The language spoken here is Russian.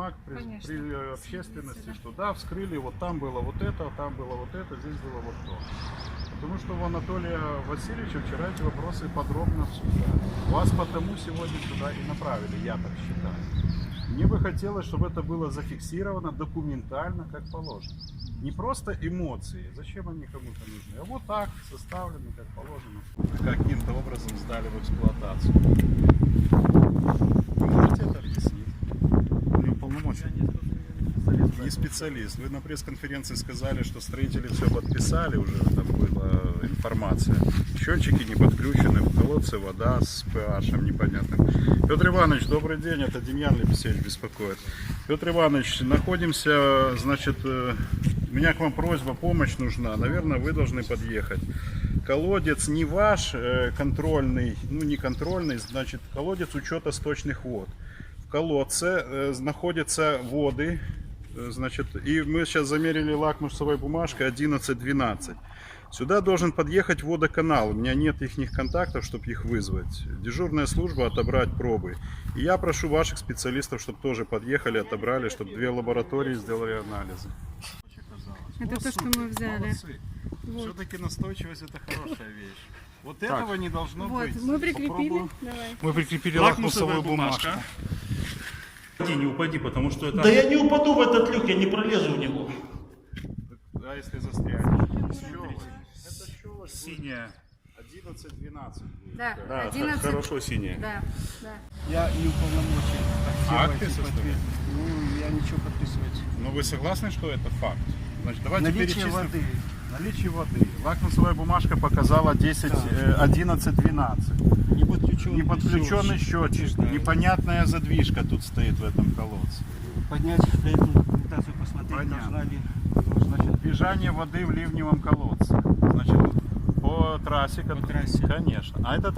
бумаг при Конечно, общественности, естественно. что да, вскрыли, вот там было вот это, там было вот это, здесь было вот то. Потому что у Анатолия Васильевича вчера эти вопросы подробно обсуждали. Вас потому сегодня сюда и направили, я так считаю. Мне бы хотелось, чтобы это было зафиксировано документально, как положено. Не просто эмоции, зачем они кому-то нужны, а вот так, составлены, как положено. Каким-то образом сдали в эксплуатацию. Вы можете это объяснить? Не уполномочен. Не специалист. Вы на пресс-конференции сказали, что строители все подписали, уже там была информация. Счетчики не подключены, в колодце вода с pH непонятным. Петр Иванович, добрый день, это Демьян Лепесевич беспокоит. Петр Иванович, находимся, значит, у меня к вам просьба, помощь нужна. Наверное, вы должны подъехать. Колодец не ваш контрольный, ну не контрольный, значит, колодец учета сточных вод. В колодце находятся воды, значит, и мы сейчас замерили лакмусовой бумажкой 11-12. Сюда должен подъехать водоканал. У меня нет их контактов, чтобы их вызвать. Дежурная служба отобрать пробы. И я прошу ваших специалистов, чтобы тоже подъехали, отобрали, чтобы 2 лаборатории сделали анализы. Это то, что мы взяли. Вот. Все-таки настойчивость — это хорошая вещь. Вот этого не должно Вот, быть. мы прикрепили. Попробую. Давай. Мы прикрепили Лакмусовая лакмусовую бумажку. Упади, не упади, потому что это... Да я не упаду в этот люк, я не пролезу в него. А если застрянешь? Это щелочь. Синяя. 11-12. Да, Да, 11. хорошо синяя. Да, да. Я не уполномочен Акты фиксировать и составлять? подписывать. Ну, я ничего подписывать. Но вы согласны, что это факт? Значит, давайте Наличие перечислим. воды. Наличие воды. Лакмусовая бумажка показала 11-12. Не подключенный, Не подключенный счетчик. Да. Непонятная задвижка тут стоит в этом колодце. Поднять проектную документацию, посмотреть, Понятно. должна ли. Значит, бежание воды в ливневом колодце. Значит, по трассе. По трассе. Конечно. А это